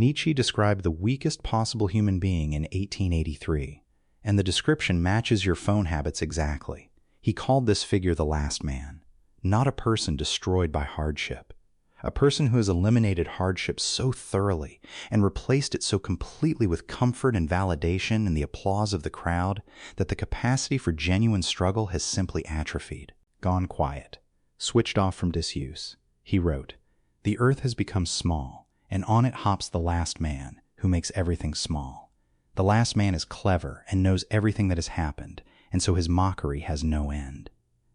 Nietzsche described the weakest possible human being in 1883, and the description matches your phone habits exactly. He called this figure the last man, not a person destroyed by hardship, a person who has eliminated hardship so thoroughly and replaced it so completely with comfort and validation and the applause of the crowd that the capacity for genuine struggle has simply atrophied, gone quiet, switched off from disuse. He wrote, "The earth has become small, and on it hops the last man, who makes everything small. The last man is clever and knows everything that has happened, and so his mockery has no end.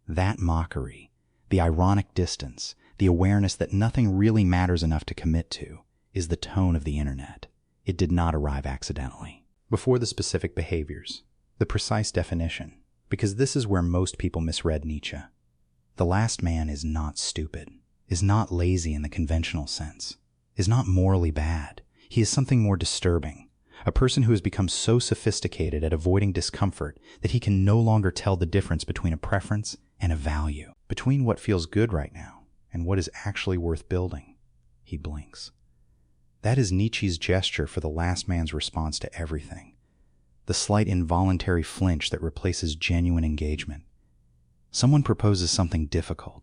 That mockery, the ironic distance, the awareness that nothing really matters enough to commit to, is the tone of the internet. It did not arrive accidentally." Before the specific behaviors, the precise definition, because this is where most people misread Nietzsche. The last man is not stupid, is not lazy in the conventional sense, is not morally bad. He is something more disturbing, a person who has become so sophisticated at avoiding discomfort that he can no longer tell the difference between a preference and a value, between what feels good right now and what is actually worth building. He blinks. That is Nietzsche's gesture for the last man's response to everything, the slight involuntary flinch that replaces genuine engagement. Someone proposes something difficult,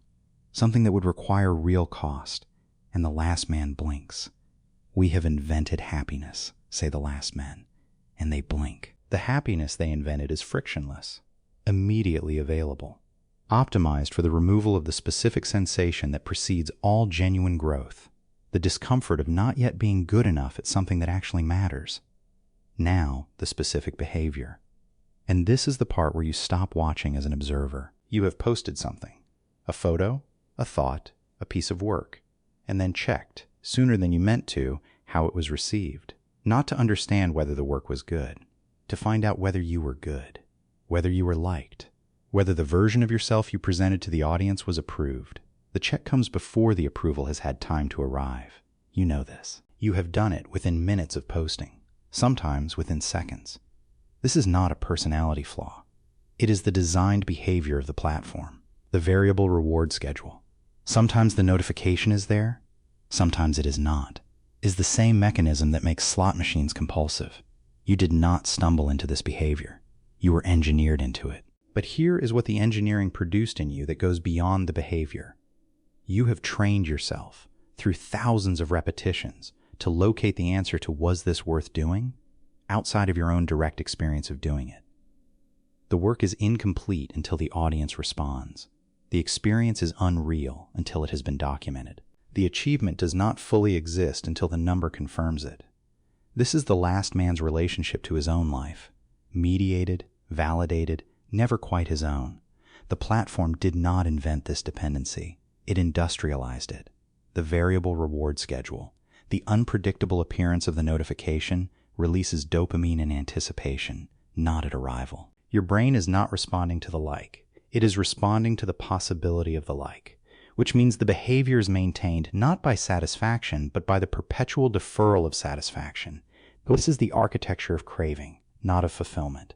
something that would require real cost, and the last man blinks. "We have invented happiness," say the last men, and they blink. The happiness they invented is frictionless, immediately available, optimized for the removal of the specific sensation that precedes all genuine growth, the discomfort of not yet being good enough at something that actually matters. Now, the specific behavior. And this is the part where you stop watching as an observer. You have posted something, a photo, a thought, a piece of work, and then checked, sooner than you meant to, how it was received. Not to understand whether the work was good, to find out whether you were good, whether you were liked, whether the version of yourself you presented to the audience was approved. The check comes before the approval has had time to arrive. You know this. You have done it within minutes of posting, sometimes within seconds. This is not a personality flaw. It is the designed behavior of the platform, the variable reward schedule. Sometimes the notification is there, sometimes it is not. It is the same mechanism that makes slot machines compulsive. You did not stumble into this behavior. You were engineered into it. But here is what the engineering produced in you that goes beyond the behavior. You have trained yourself through thousands of repetitions to locate the answer to "was this worth doing?" outside of your own direct experience of doing it. The work is incomplete until the audience responds. The experience is unreal until it has been documented. The achievement does not fully exist until the number confirms it. This is the last man's relationship to his own life. Mediated, validated, never quite his own. The platform did not invent this dependency. It industrialized it. The variable reward schedule, the unpredictable appearance of the notification, releases dopamine in anticipation, not at arrival. Your brain is not responding to the like. It is responding to the possibility of the like, which means the behavior is maintained not by satisfaction, but by the perpetual deferral of satisfaction. This is the architecture of craving, not of fulfillment.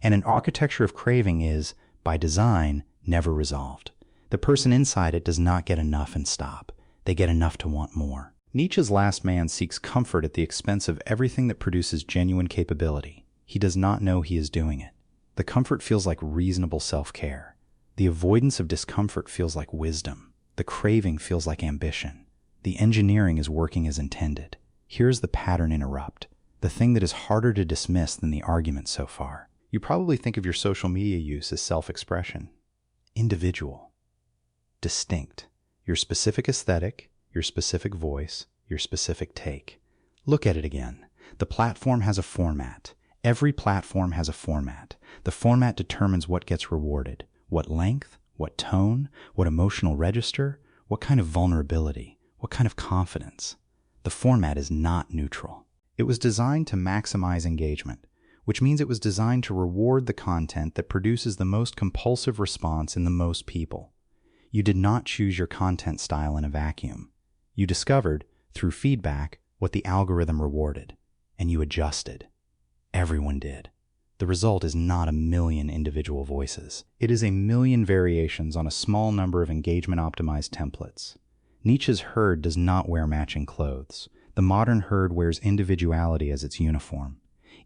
And an architecture of craving is, by design, never resolved. The person inside it does not get enough and stop. They get enough to want more. Nietzsche's last man seeks comfort at the expense of everything that produces genuine capability. He does not know he is doing it. The comfort feels like reasonable self-care. The avoidance of discomfort feels like wisdom. The craving feels like ambition. The engineering is working as intended. Here's the pattern interrupt, the thing that is harder to dismiss than the argument so far. You probably think of your social media use as self-expression. Individual. Distinct. Your specific aesthetic, your specific voice, your specific take. Look at it again. The platform has a format. Every platform has a format. The format determines what gets rewarded, what length, what tone, what emotional register, what kind of vulnerability, what kind of confidence. The format is not neutral. It was designed to maximize engagement, which means it was designed to reward the content that produces the most compulsive response in the most people. You did not choose your content style in a vacuum. You discovered, through feedback, what the algorithm rewarded, and you adjusted. Everyone did. The result is not a million individual voices. It is a million variations on a small number of engagement-optimized templates. Nietzsche's herd does not wear matching clothes. The modern herd wears individuality as its uniform.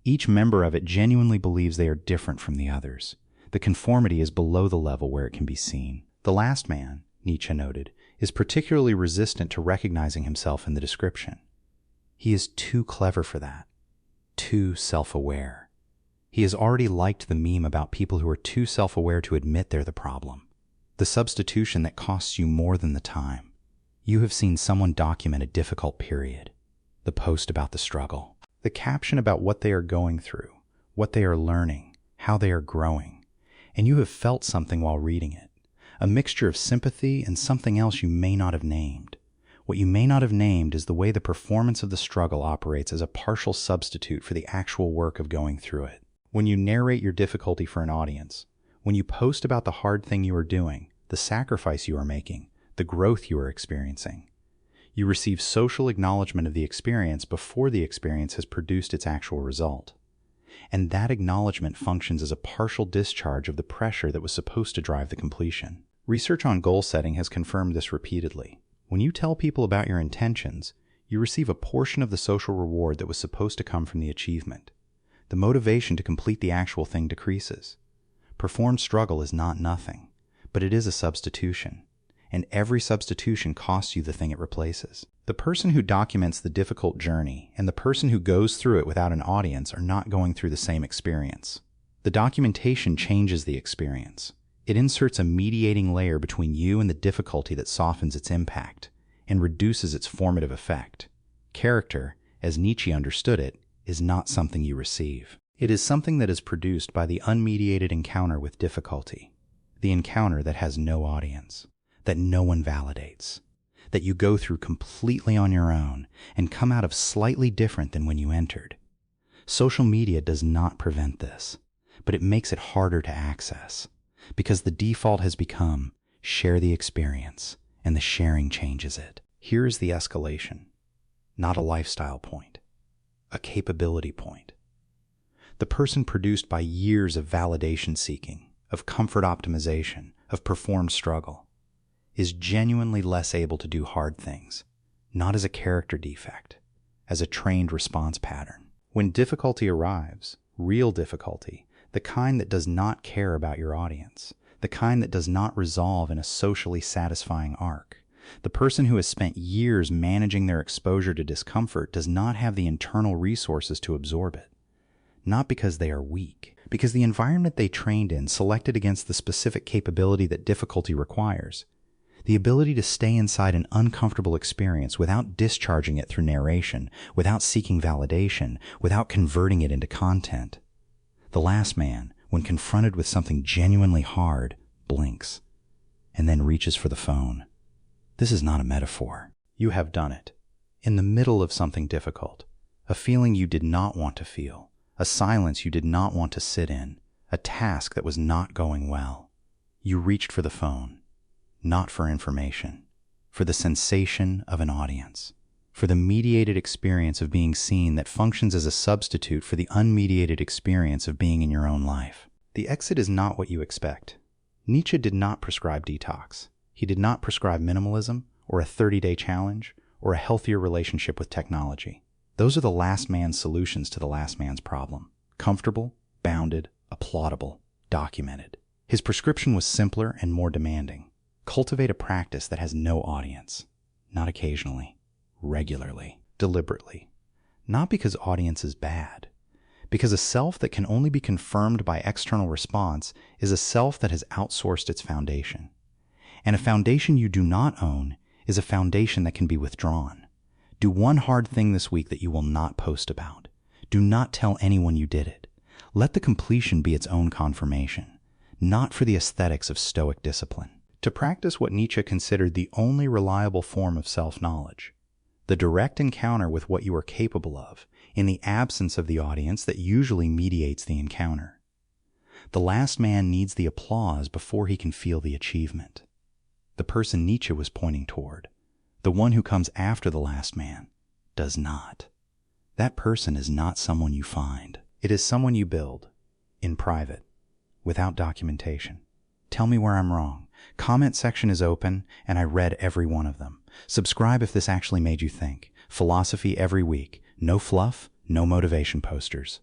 Each member of it genuinely believes they are different from the others. The conformity is below the level where it can be seen. The last man, Nietzsche noted, is particularly resistant to recognizing himself in the description. He is too clever for that, too self-aware. He has already liked the meme about people who are too self-aware to admit they're the problem. The substitution that costs you more than the time. You have seen someone document a difficult period, the post about the struggle, the caption about what they are going through, what they are learning, how they are growing, and you have felt something while reading it, a mixture of sympathy and something else you may not have named. What you may not have named is the way the performance of the struggle operates as a partial substitute for the actual work of going through it. When you narrate your difficulty for an audience, when you post about the hard thing you are doing, the sacrifice you are making, the growth you are experiencing, you receive social acknowledgement of the experience before the experience has produced its actual result. And that acknowledgement functions as a partial discharge of the pressure that was supposed to drive the completion. Research on goal setting has confirmed this repeatedly. When you tell people about your intentions, you receive a portion of the social reward that was supposed to come from the achievement. The motivation to complete the actual thing decreases. Performed struggle is not nothing, but it is a substitution, and every substitution costs you the thing it replaces. The person who documents the difficult journey and the person who goes through it without an audience are not going through the same experience. The documentation changes the experience. It inserts a mediating layer between you and the difficulty that softens its impact and reduces its formative effect. Character, as Nietzsche understood it, is not something you receive. It is something that is produced by the unmediated encounter with difficulty, the encounter that has no audience, that no one validates, that you go through completely on your own and come out of slightly different than when you entered. Social media does not prevent this, but it makes it harder to access, because the default has become share the experience, and the sharing changes it. Here is the escalation, not a lifestyle point, a capability point. The person produced by years of validation seeking, of comfort optimization, of performed struggle, is genuinely less able to do hard things, not as a character defect, as a trained response pattern. When difficulty arrives, real difficulty, the kind that does not care about your audience, the kind that does not resolve in a socially satisfying arc, the person who has spent years managing their exposure to discomfort does not have the internal resources to absorb it. Not because they are weak, because the environment they trained in selected against the specific capability that difficulty requires. The ability to stay inside an uncomfortable experience without discharging it through narration, without seeking validation, without converting it into content. The last man, when confronted with something genuinely hard, blinks, and then reaches for the phone. This is not a metaphor. You have done it. In the middle of something difficult, a feeling you did not want to feel, a silence you did not want to sit in, a task that was not going well. You reached for the phone, not for information, for the sensation of an audience, for the mediated experience of being seen that functions as a substitute for the unmediated experience of being in your own life. The exit is not what you expect. Nietzsche did not prescribe detox. He did not prescribe minimalism, or a 30-day challenge, or a healthier relationship with technology. Those are the last man's solutions to the last man's problem. Comfortable, bounded, applaudable, documented. His prescription was simpler and more demanding. Cultivate a practice that has no audience. Not occasionally. Regularly. Deliberately. Not because audience is bad. Because a self that can only be confirmed by external response is a self that has outsourced its foundation. And a foundation you do not own is a foundation that can be withdrawn. Do one hard thing this week that you will not post about. Do not tell anyone you did it. Let the completion be its own confirmation, not for the aesthetics of Stoic discipline. To practice what Nietzsche considered the only reliable form of self-knowledge, the direct encounter with what you are capable of, in the absence of the audience that usually mediates the encounter. The last man needs the applause before he can feel the achievement. The person Nietzsche was pointing toward, the one who comes after the last man, does not. That person is not someone you find. It is someone you build, in private, without documentation. Tell me where I'm wrong. Comment section is open, and I read every one of them. Subscribe if this actually made you think. Philosophy every week. No fluff, no motivation posters.